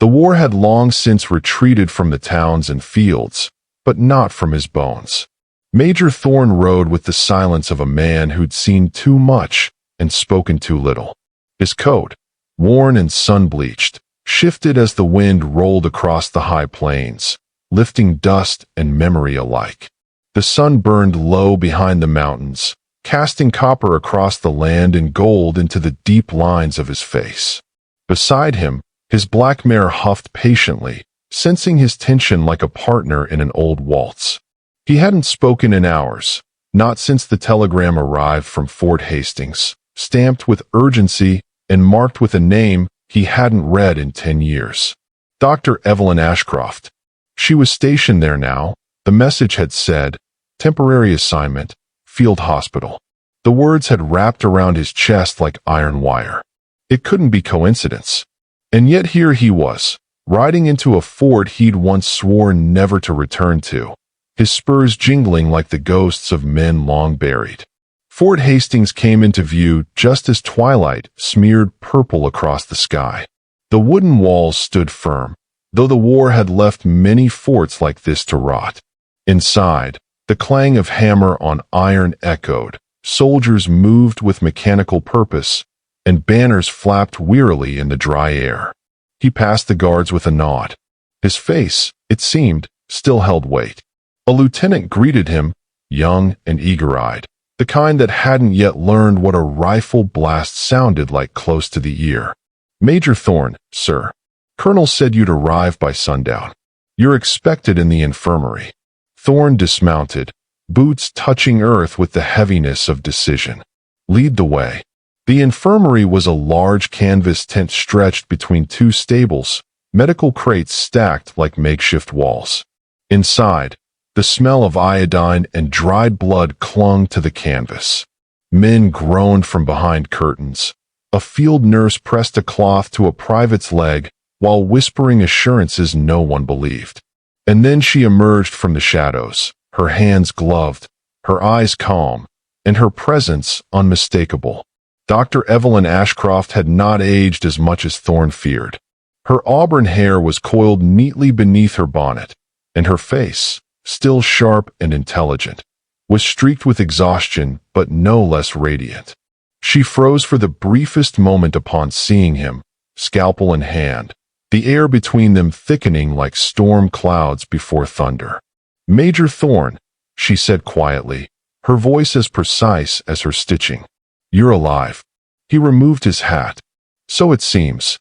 The war had long since retreated from the towns and fields, but not from his bones. Major Thorne rode with the silence of a man who'd seen too much and spoken too little. His coat, worn and sun-bleached, shifted as the wind rolled across the high plains, lifting dust and memory alike. The sun burned low behind the mountains, casting copper across the land and gold into the deep lines of his face. Beside him, his black mare huffed patiently, sensing his tension like a partner in an old waltz. He hadn't spoken in hours, not since the telegram arrived from Fort Hastings, stamped with urgency and marked with a name he hadn't read in 10 years. Dr. Evelyn Ashcroft. She was stationed there now. The message had said, "Temporary assignment, field hospital." The words had wrapped around his chest like iron wire. It couldn't be coincidence. And yet here he was, riding into a fort he'd once sworn never to return to, his spurs jingling like the ghosts of men long buried. Fort Hastings came into view just as twilight smeared purple across the sky. The wooden walls stood firm, though the war had left many forts like this to rot. Inside, the clang of hammer on iron echoed, soldiers moved with mechanical purpose, and banners flapped wearily in the dry air. He passed the guards with a nod. His face, it seemed, still held weight. A lieutenant greeted him, young and eager-eyed, the kind that hadn't yet learned what a rifle blast sounded like close to the ear. "Major Thorne, sir. Colonel said you'd arrive by sundown. You're expected in the infirmary." Thorne dismounted, boots touching earth with the heaviness of decision. "Lead the way." The infirmary was a large canvas tent stretched between two stables, medical crates stacked like makeshift walls. Inside, the smell of iodine and dried blood clung to the canvas. Men groaned from behind curtains. A field nurse pressed a cloth to a private's leg while whispering assurances no one believed. And then she emerged from the shadows, her hands gloved, her eyes calm, and her presence unmistakable. Dr. Evelyn Ashcroft had not aged as much as Thorne feared. Her auburn hair was coiled neatly beneath her bonnet, and her face, still sharp and intelligent, was streaked with exhaustion but no less radiant. She froze for the briefest moment upon seeing him, scalpel in hand, the air between them thickening like storm clouds before thunder. "Major Thorne," she said quietly, her voice as precise as her stitching. "You're alive." He removed his hat. "So it seems."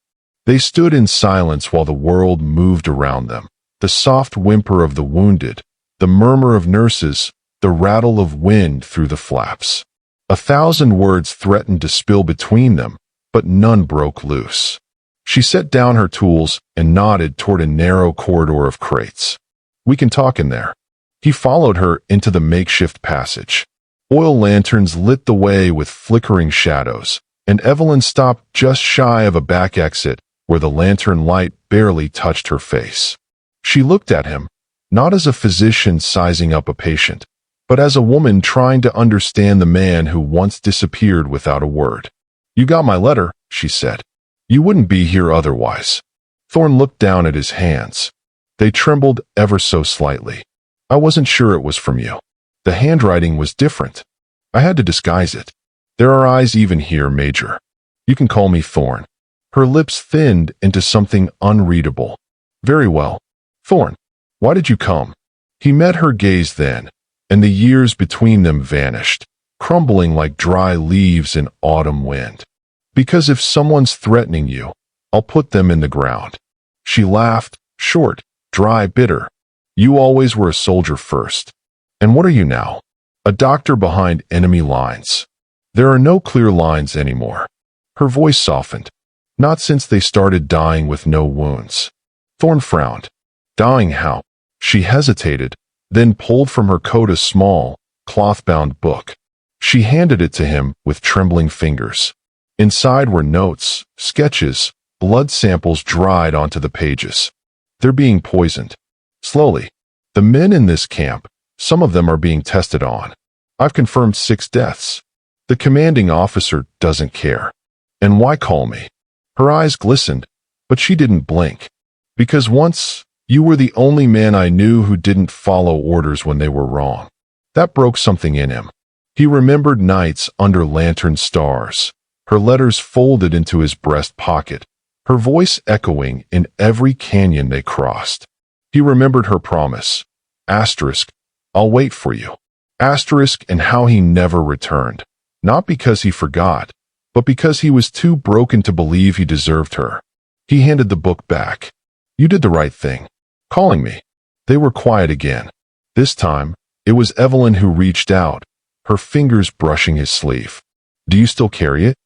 They stood in silence while the world moved around them, the soft whimper of the wounded, the murmur of nurses, the rattle of wind through the flaps. 1,000 words threatened to spill between them, but none broke loose. She set down her tools and nodded toward a narrow corridor of crates. "We can talk in there." He followed her into the makeshift passage. Oil lanterns lit the way with flickering shadows, and Evelyn stopped just shy of a back exit where the lantern light barely touched her face. She looked at him, not as a physician sizing up a patient, but as a woman trying to understand the man who once disappeared without a word. "You got my letter," she said. "You wouldn't be here otherwise." Thorne looked down at his hands. They trembled ever so slightly. "I wasn't sure it was from you. The handwriting was different. I had to disguise it. There are eyes even here, Major. You can call me Thorne." Her lips thinned into something unreadable. "Very well. Thorne, why did you come?" He met her gaze then, and the years between them vanished, crumbling like dry leaves in autumn wind. "Because if someone's threatening you, I'll put them in the ground." She laughed, short, dry, bitter. "You always were a soldier first. And what are you now? A doctor behind enemy lines." "There are no clear lines anymore." Her voice softened. "Not since they started dying with no wounds." Thorne frowned. "Dying how?" She hesitated, then pulled from her coat a small, cloth-bound book. She handed it to him with trembling fingers. Inside were notes, sketches, blood samples dried onto the pages. "They're being poisoned. Slowly. The men in this camp, some of them are being tested on. I've confirmed 6 deaths. The commanding officer doesn't care. And why call me?" Her eyes glistened, but she didn't blink. Because once, you were the only man I knew who didn't follow orders when they were wrong. That broke something in him. He remembered nights under lantern stars, her letters folded into his breast pocket, her voice echoing in every canyon they crossed. He remembered her promise, asterisk, I'll wait for you, asterisk, and how he never returned, not because he forgot, but because he was too broken to believe he deserved her. He handed the book back. You did the right thing, calling me. They were quiet again. This time, it was Evelyn who reached out, her fingers brushing his sleeve. Do you still carry it?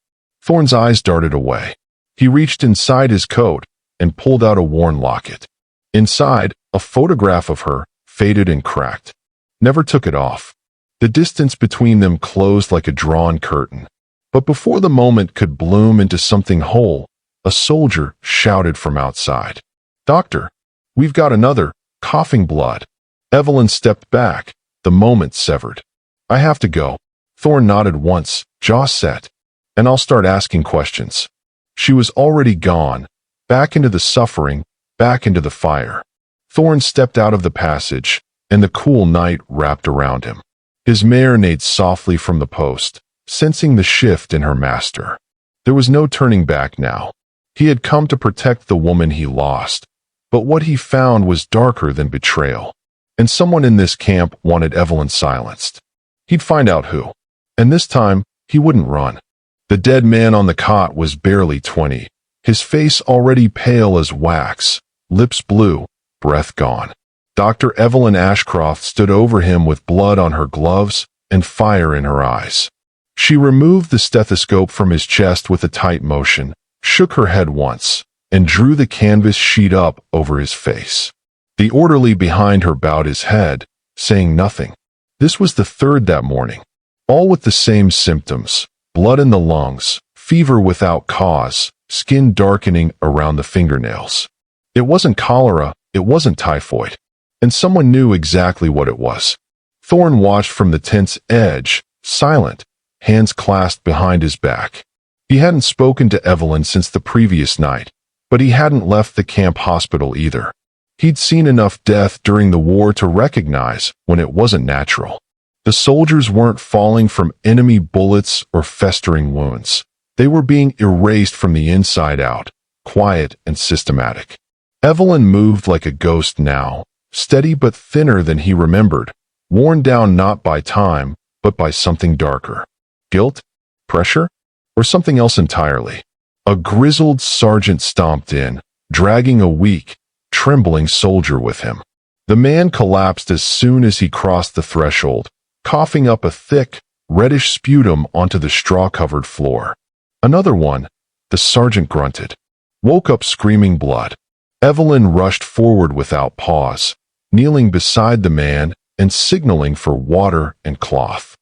Thorne's eyes darted away. He reached inside his coat and pulled out a worn locket. Inside, a photograph of her, faded and cracked. Never took it off. The distance between them closed like a drawn curtain. But before the moment could bloom into something whole, a soldier shouted from outside. Doctor, we've got another, coughing blood. Evelyn stepped back, the moment severed. I have to go. Thorne nodded once, jaw set. And I'll start asking questions. She was already gone, back into the suffering, back into the fire. Thorne stepped out of the passage, and the cool night wrapped around him. His mare neighed softly from the post, sensing the shift in her master. There was no turning back now. He had come to protect the woman he lost, but what he found was darker than betrayal. And someone in this camp wanted Evelyn silenced. He'd find out who. And this time, he wouldn't run. The dead man on the cot was barely 20, his face already pale as wax, lips blue, breath gone. Dr. Evelyn Ashcroft stood over him with blood on her gloves and fire in her eyes. She removed the stethoscope from his chest with a tight motion, shook her head once, and drew the canvas sheet up over his face. The orderly behind her bowed his head, saying nothing. This was the third that morning, all with the same symptoms, blood in the lungs, fever without cause, skin darkening around the fingernails. It wasn't cholera, it wasn't typhoid, and someone knew exactly what it was. Thorne watched from the tent's edge, silent, hands clasped behind his back. He hadn't spoken to Evelyn since the previous night, but he hadn't left the camp hospital either. He'd seen enough death during the war to recognize when it wasn't natural. The soldiers weren't falling from enemy bullets or festering wounds. They were being erased from the inside out, quiet and systematic. Evelyn moved like a ghost now, steady but thinner than he remembered, worn down not by time, but by something darker. Guilt? Pressure? Or something else entirely? A grizzled sergeant stomped in, dragging a weak, trembling soldier with him. The man collapsed as soon as he crossed the threshold, coughing up a thick, reddish sputum onto the straw-covered floor. Another one, the sergeant grunted, woke up screaming blood. Evelyn rushed forward without pause, kneeling beside the man and signaling for water and cloth.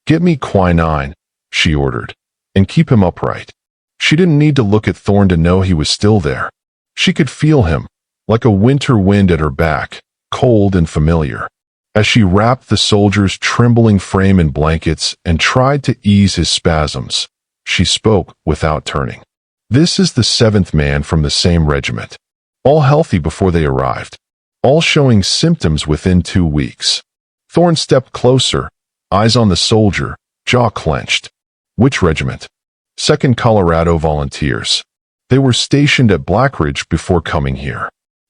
Get me quinine, she ordered, and keep him upright. She didn't need to look at Thorne to know he was still there. She could feel him, like a winter wind at her back, cold and familiar. As she wrapped the soldier's trembling frame in blankets and tried to ease his spasms, she spoke without turning. This is the 7th man from the same regiment. All healthy before they arrived. All showing symptoms within 2 weeks. Thorne stepped closer, eyes on the soldier, jaw clenched. Which regiment? 2nd Colorado Volunteers. They were stationed at Blackridge before coming here.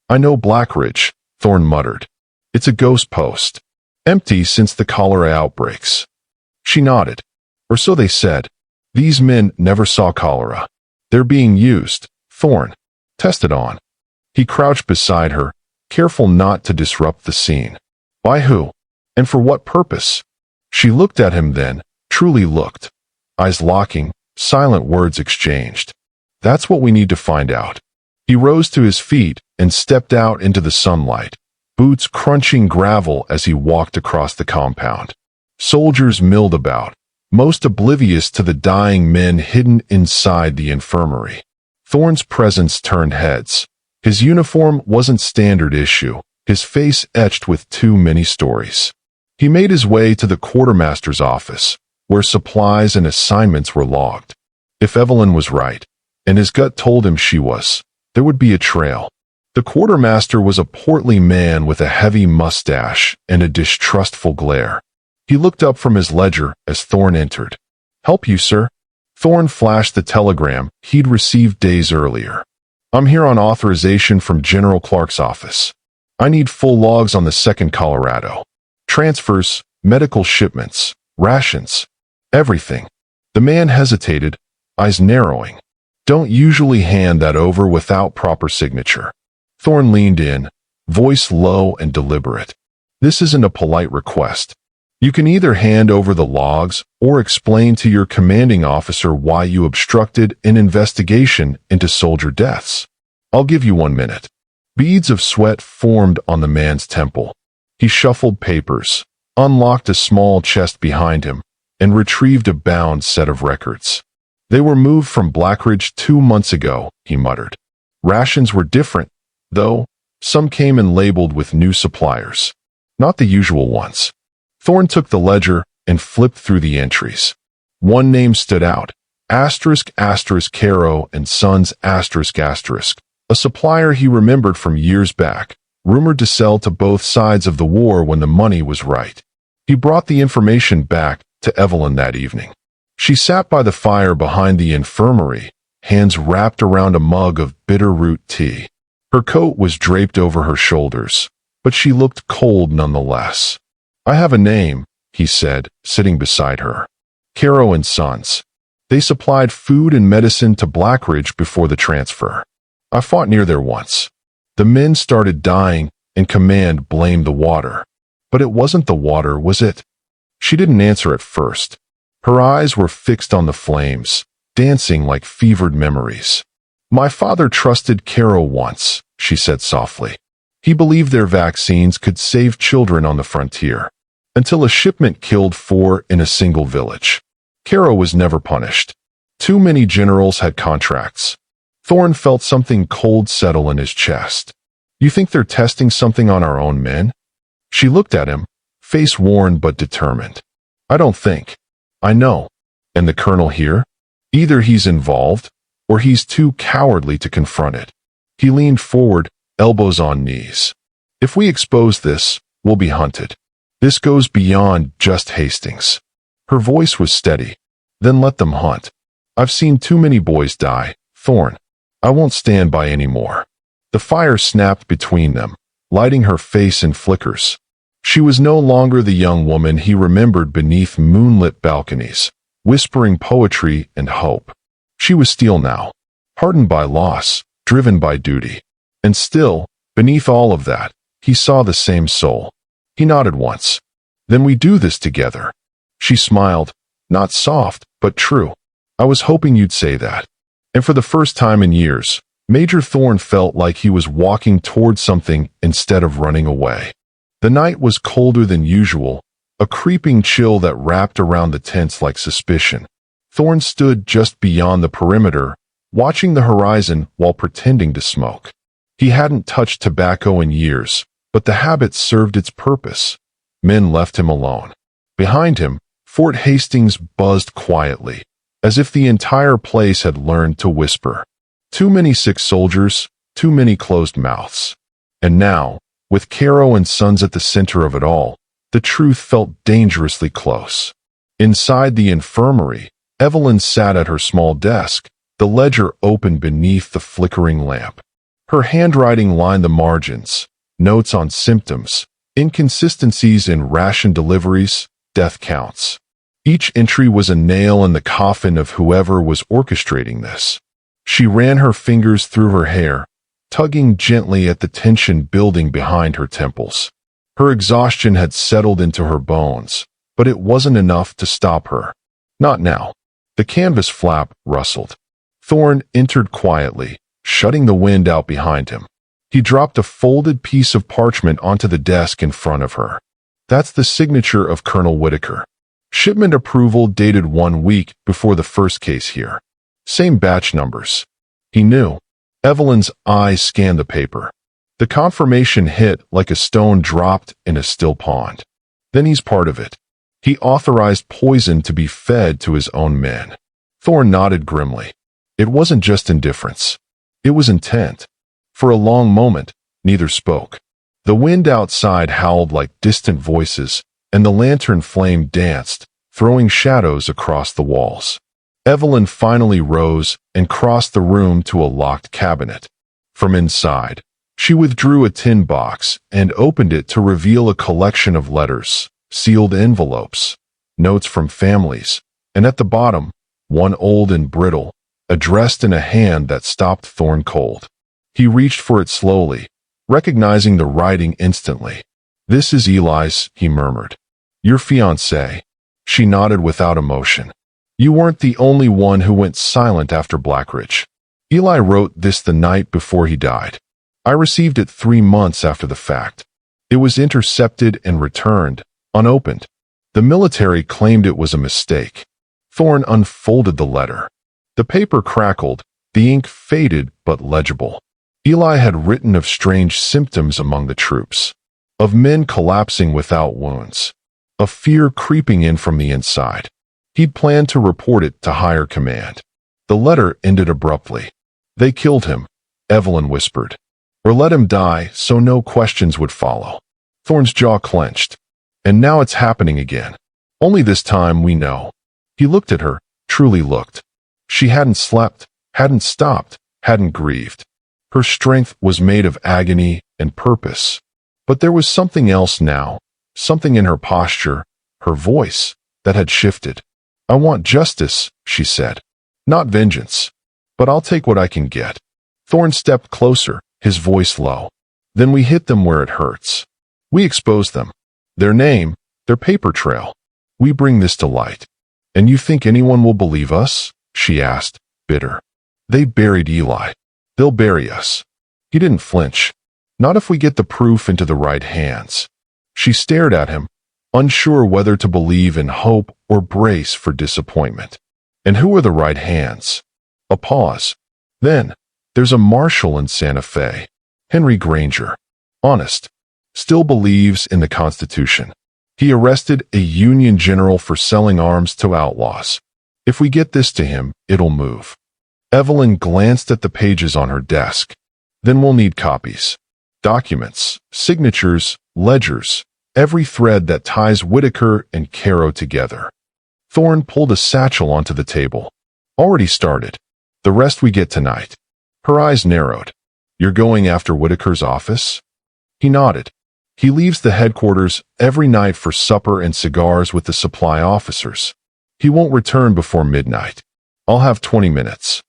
I know Blackridge, Thorne muttered. It's a ghost post. Empty since the cholera outbreaks. She nodded. Or so they said. These men never saw cholera. They're being used, Thorne. Tested on. He crouched beside her, careful not to disrupt the scene. By who? And for what purpose? She looked at him then, truly looked. Eyes locking, silent words exchanged. That's what we need to find out. He rose to his feet and stepped out into the sunlight, boots crunching gravel as he walked across the compound. Soldiers milled about, most oblivious to the dying men hidden inside the infirmary. Thorne's presence turned heads. His uniform wasn't standard issue, his face etched with too many stories. He made his way to the quartermaster's office, where supplies and assignments were logged. If Evelyn was right, and his gut told him she was, there would be a trail. The quartermaster was a portly man with a heavy mustache and a distrustful glare. He looked up from his ledger as Thorne entered. "Help you, sir?" Thorne flashed the telegram he'd received days earlier. "I'm here on authorization from General Clark's office. I need full logs on the 2nd Colorado. Transfers, medical shipments, rations, everything." The man hesitated, eyes narrowing. "Don't usually hand that over without proper signature." Thorne leaned in, voice low and deliberate. "This isn't a polite request. You can either hand over the logs or explain to your commanding officer why you obstructed an investigation into soldier deaths. I'll give you 1 minute." Beads of sweat formed on the man's temple. He shuffled papers, unlocked a small chest behind him, and retrieved a bound set of records. "They were moved from Blackridge 2 months ago," he muttered. "Rations were different, though. Some came in labeled with new suppliers. Not the usual ones." Thorne took the ledger and flipped through the entries. One name stood out. *** Caro and Sons ***, a supplier he remembered from years back, rumored to sell to both sides of the war when the money was right. He brought the information back to Evelyn that evening. She sat by the fire behind the infirmary, hands wrapped around a mug of bitter root tea. Her coat was draped over her shoulders, but she looked cold nonetheless. "I have a name," he said, sitting beside her. "Caro and Sons. They supplied food and medicine to Blackridge before the transfer. I fought near there once. The men started dying, and command blamed the water. But it wasn't the water, was it?" She didn't answer at first. Her eyes were fixed on the flames, dancing like fevered memories. "My father trusted Caro once," she said softly. "He believed their vaccines could save children on the frontier, until a shipment killed 4 in a single village. Caro was never punished. Too many generals had contracts." Thorne felt something cold settle in his chest. "You think they're testing something on our own men?" She looked at him, face worn but determined. "I don't think. I know. And the colonel here? Either he's involved, or he's too cowardly to confront it." He leaned forward, elbows on knees. "If we expose this, we'll be hunted. This goes beyond just Hastings." Her voice was steady. "Then let them hunt. I've seen too many boys die, Thorne. I won't stand by anymore." The fire snapped between them, lighting her face in flickers. She was no longer the young woman he remembered beneath moonlit balconies, whispering poetry and hope. She was steel now, hardened by loss, driven by duty. And still, beneath all of that, he saw the same soul. He nodded once. "Then we do this together." She smiled, not soft, but true. "I was hoping you'd say that." And for the first time in years, Major Thorne felt like he was walking toward something instead of running away. The night was colder than usual, a creeping chill that wrapped around the tents like suspicion. Thorne stood just beyond the perimeter, watching the horizon while pretending to smoke. He hadn't touched tobacco in years, but the habit served its purpose. Men left him alone. Behind him, Fort Hastings buzzed quietly, as if the entire place had learned to whisper. Too many sick soldiers, too many closed mouths. And now, with Caro and Sons at the center of it all, the truth felt dangerously close. Inside the infirmary, Evelyn sat at her small desk, the ledger open beneath the flickering lamp. Her handwriting lined the margins, notes on symptoms, inconsistencies in ration deliveries, death counts. Each entry was a nail in the coffin of whoever was orchestrating this. She ran her fingers through her hair, tugging gently at the tension building behind her temples. Her exhaustion had settled into her bones, but it wasn't enough to stop her. Not now. The canvas flap rustled. Thorne entered quietly, shutting the wind out behind him. He dropped a folded piece of parchment onto the desk in front of her. "That's the signature of Colonel Whitaker. Shipment approval dated 1 week before the first case here. Same batch numbers." He knew. Evelyn's eyes scanned the paper. The confirmation hit like a stone dropped in a still pond. Then he's part of it. He authorized poison to be fed to his own men. Thorne nodded grimly. It wasn't just indifference. It was intent. For a long moment, neither spoke. The wind outside howled like distant voices, and the lantern flame danced, throwing shadows across the walls. Evelyn finally rose and crossed the room to a locked cabinet. From inside, she withdrew a tin box and opened it to reveal a collection of letters, sealed envelopes, notes from families, and at the bottom, one old and brittle, addressed in a hand that stopped Thorne cold. He reached for it slowly, recognizing the writing instantly. "This is Eli's," he murmured. "Your fiancé." She nodded without emotion. "You weren't the only one who went silent after Blackridge. Eli wrote this the night before he died. I received it 3 months after the fact. It was intercepted and returned, unopened. The military claimed it was a mistake." Thorne unfolded the letter. The paper crackled, the ink faded but legible. Eli had written of strange symptoms among the troops, of men collapsing without wounds, of fear creeping in from the inside. He'd planned to report it to higher command. The letter ended abruptly. "They killed him," Evelyn whispered. "Or let him die so no questions would follow." Thorne's jaw clenched. "And now it's happening again. Only this time we know." He looked at her, truly looked. She hadn't slept, hadn't stopped, hadn't grieved. Her strength was made of agony and purpose. But there was something else now, something in her posture, her voice, that had shifted. "I want justice," she said. "Not vengeance. But I'll take what I can get." Thorne stepped closer, his voice low. "Then we hit them where it hurts. We expose them. Their name, their paper trail. We bring this to light." "And you think anyone will believe us?" she asked, bitter. "They buried Eli. They'll bury us." He didn't flinch. "Not if we get the proof into the right hands." She stared at him, unsure whether to believe in hope or brace for disappointment. "And who are the right hands?" A pause. "Then, there's a marshal in Santa Fe, Henry Granger. Honest. Still believes in the Constitution. He arrested a Union general for selling arms to outlaws. If we get this to him, it'll move." Evelyn glanced at the pages on her desk. "Then we'll need copies. Documents, signatures, ledgers, every thread that ties Whitaker and Caro together." Thorne pulled a satchel onto the table. "Already started. The rest we get tonight." Her eyes narrowed. "You're going after Whitaker's office?" He nodded. "He leaves the headquarters every night for supper and cigars with the supply officers. He won't return before midnight. I'll have 20 minutes.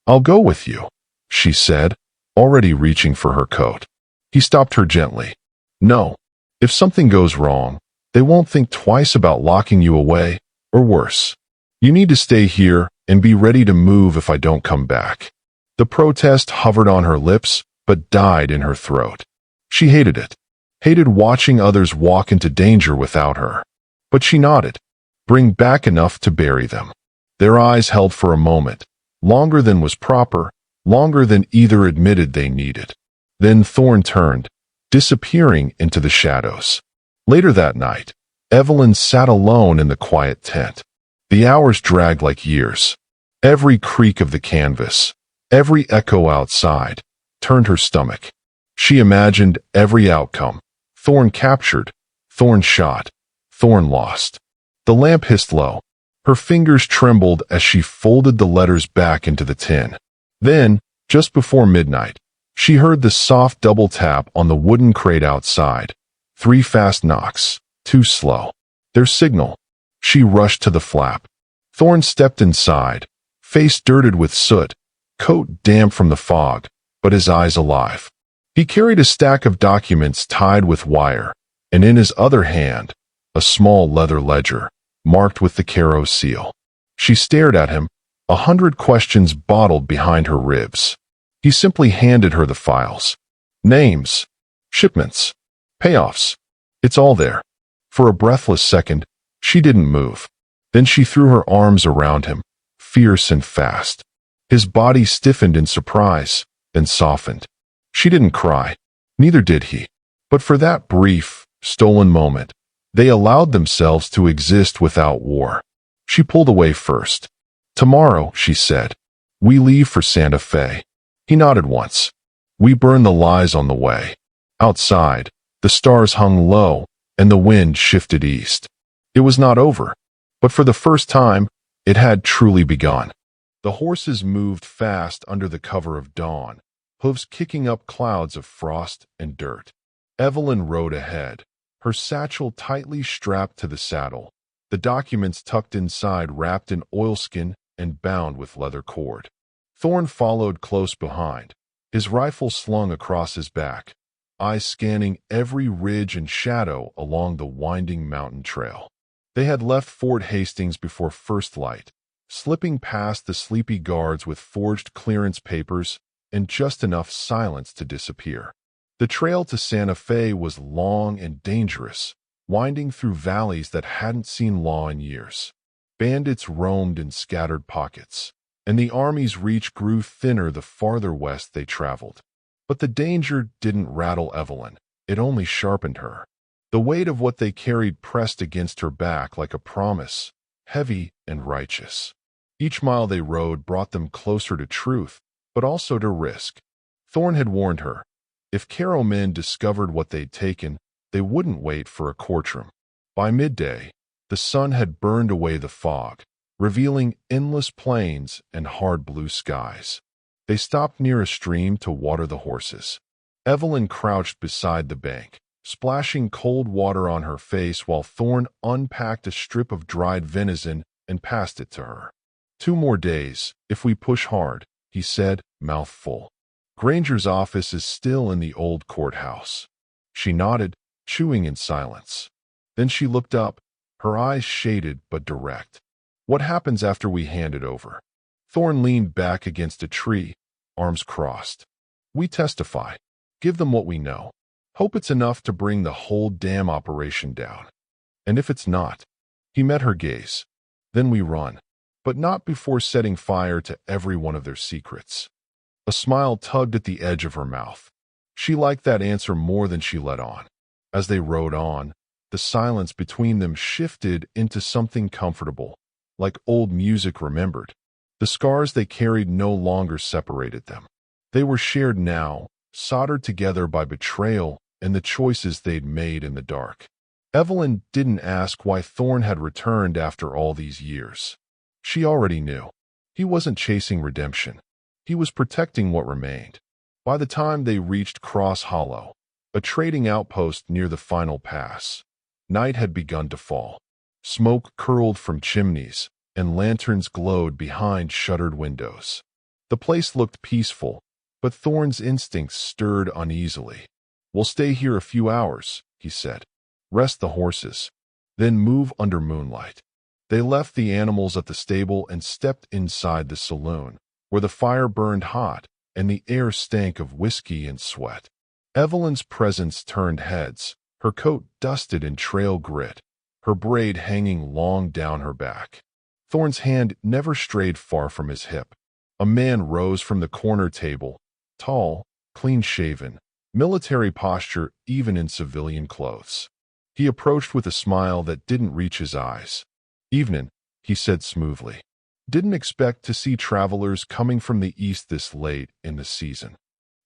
"I'll go with you," she said, already reaching for her coat. He stopped her gently. "No. If something goes wrong, they won't think twice about locking you away, or worse. You need to stay here and be ready to move if I don't come back." The protest hovered on her lips, but died in her throat. She hated it. Hated watching others walk into danger without her. But she nodded. "Bring back enough to bury them." Their eyes held for a moment, longer than was proper, longer than either admitted they needed. Then Thorne turned, disappearing into the shadows. Later that night, Evelyn sat alone in the quiet tent. The hours dragged like years. Every creak of the canvas, every echo outside, turned her stomach. She imagined every outcome. Thorne captured, Thorne shot, Thorne lost. The lamp hissed low. Her fingers trembled as she folded the letters back into the tin. Then, just before midnight, she heard the soft double tap on the wooden crate outside. 3 fast knocks, 2 slow. Their signal. She rushed to the flap. Thorne stepped inside, face dirted with soot, coat damp from the fog, but his eyes alive. He carried a stack of documents tied with wire, and in his other hand, a small leather ledger, marked with the Caro seal. She stared at him, 100 questions bottled behind her ribs. He simply handed her the files. Names, shipments, payoffs. It's all there. For a breathless second, she didn't move. Then she threw her arms around him, fierce and fast. His body stiffened in surprise, then softened. She didn't cry. Neither did he. But for that brief, stolen moment, they allowed themselves to exist without war. She pulled away first. "Tomorrow," she said, "we leave for Santa Fe." He nodded once. We burn the lies on the way. Outside, the stars hung low, and the wind shifted east. It was not over, but for the first time, it had truly begun. The horses moved fast under the cover of dawn, hooves kicking up clouds of frost and dirt. Evelyn rode ahead, her satchel tightly strapped to the saddle, the documents tucked inside wrapped in oilskin and bound with leather cord. Thorn followed close behind, his rifle slung across his back, eyes scanning every ridge and shadow along the winding mountain trail. They had left Fort Hastings before first light, slipping past the sleepy guards with forged clearance papers and just enough silence to disappear. The trail to Santa Fe was long and dangerous, winding through valleys that hadn't seen law in years. Bandits roamed in scattered pockets, and the army's reach grew thinner the farther west they traveled. But the danger didn't rattle Evelyn, it only sharpened her. The weight of what they carried pressed against her back like a promise, heavy and righteous. Each mile they rode brought them closer to truth, but also to risk. Thorn had warned her. If Caro men discovered what they'd taken, they wouldn't wait for a courtroom. By midday, the sun had burned away the fog, revealing endless plains and hard blue skies. They stopped near a stream to water the horses. Evelyn crouched beside the bank, splashing cold water on her face while Thorn unpacked a strip of dried venison and passed it to her. 2 more days, if we push hard, he said, mouth full. Granger's office is still in the old courthouse. She nodded, chewing in silence. Then she looked up, her eyes shaded but direct. What happens after we hand it over? Thorn leaned back against a tree, arms crossed. We testify. Give them what we know. Hope it's enough to bring the whole damn operation down. And if it's not, he met her gaze. Then we run, but not before setting fire to every one of their secrets. A smile tugged at the edge of her mouth. She liked that answer more than she let on. As they rode on, the silence between them shifted into something comfortable, like old music remembered. The scars they carried no longer separated them. They were shared now, soldered together by betrayal and the choices they'd made in the dark. Evelyn didn't ask why Thorn had returned after all these years. She already knew. He wasn't chasing redemption. He was protecting what remained. By the time they reached Cross Hollow, a trading outpost near the final pass, night had begun to fall. Smoke curled from chimneys, and lanterns glowed behind shuttered windows. The place looked peaceful, but Thorn's instincts stirred uneasily. We'll stay here a few hours, he said. Rest the horses, then move under moonlight. They left the animals at the stable and stepped inside the saloon, where the fire burned hot and the air stank of whiskey and sweat. Evelyn's presence turned heads, her coat dusted in trail grit, her braid hanging long down her back. Thorn's hand never strayed far from his hip. A man rose from the corner table, tall, clean-shaven, military posture even in civilian clothes. He approached with a smile that didn't reach his eyes. Evening, he said smoothly. Didn't expect to see travelers coming from the east this late in the season.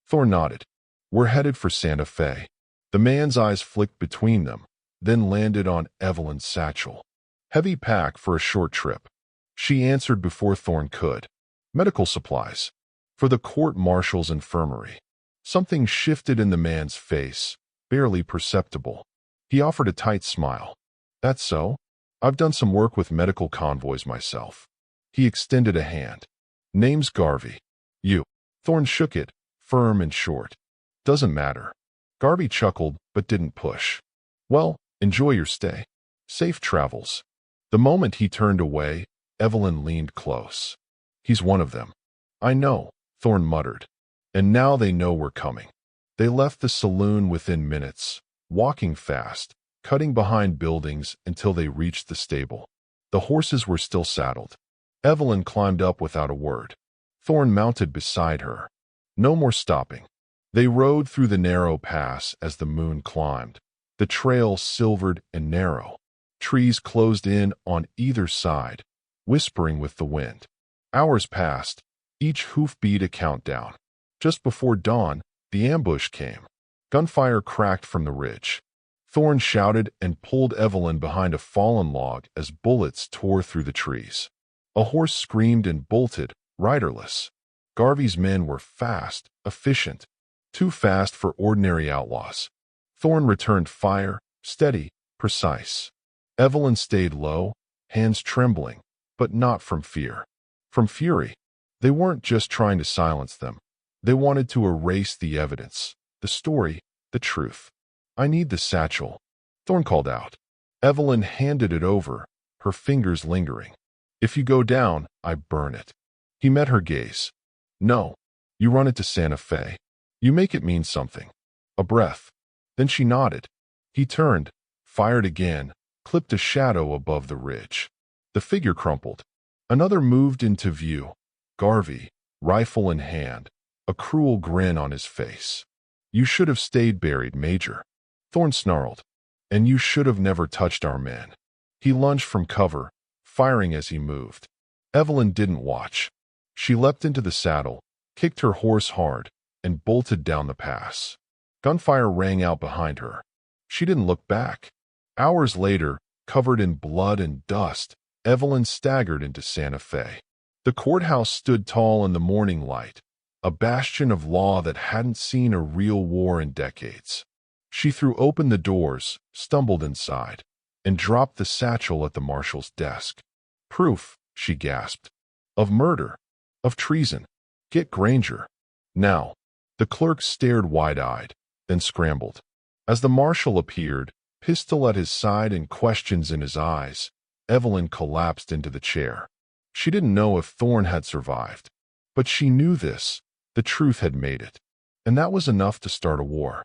Thorn nodded. We're headed for Santa Fe. The man's eyes flicked between them, then landed on Evelyn's satchel. Heavy pack for a short trip. She answered before Thorn could. Medical supplies. For the court-martial's infirmary. Something shifted in the man's face, barely perceptible. He offered a tight smile. That's so? I've done some work with medical convoys myself. He extended a hand. Name's Garvey. You. Thorn shook it, firm and short. Doesn't matter. Garvey chuckled, but didn't push. Well, enjoy your stay. Safe travels. The moment he turned away, Evelyn leaned close. He's one of them. I know, Thorn muttered. And now they know we're coming. They left the saloon within minutes, walking fast, cutting behind buildings until they reached the stable. The horses were still saddled. Evelyn climbed up without a word. Thorn mounted beside her. No more stopping. They rode through the narrow pass as the moon climbed, the trail silvered and narrow. Trees closed in on either side, whispering with the wind. Hours passed, each hoofbeat a countdown. Just before dawn, The ambush came. Gunfire cracked from the ridge. Thorne shouted and pulled Evelyn behind a fallen log as bullets tore through the trees. A horse screamed and bolted, riderless. Garvey's men were fast, efficient, too fast for ordinary outlaws. Thorne returned fire, steady, precise. Evelyn stayed low, hands trembling, but not from fear. From fury. They weren't just trying to silence them. They wanted to erase the evidence, the story, the truth. "I need the satchel," Thorne called out. Evelyn handed it over, her fingers lingering. "If you go down, I burn it." He met her gaze. "No, you run it to Santa Fe. You make it mean something." A breath. Then she nodded. He turned, fired again, clipped a shadow above the ridge. The figure crumpled. Another moved into view. Garvey, rifle in hand, a cruel grin on his face. "You should have stayed buried, Major," Thorne snarled. "And you should have never touched our man." He lunged from cover, firing as he moved. Evelyn didn't watch. She leapt into the saddle, kicked her horse hard, and bolted down the pass. Gunfire rang out behind her. She didn't look back. Hours later, covered in blood and dust, Evelyn staggered into Santa Fe. The courthouse stood tall in the morning light, a bastion of law that hadn't seen a real war in decades. She threw open the doors, stumbled inside, and dropped the satchel at the marshal's desk. "Proof," she gasped, "of murder, of treason. Get Granger. Now." The clerk stared wide-eyed, then scrambled. As the marshal appeared, pistol at his side and questions in his eyes, Evelyn collapsed into the chair. She didn't know if Thorne had survived, but she knew this. The truth had made it, and that was enough to start a war.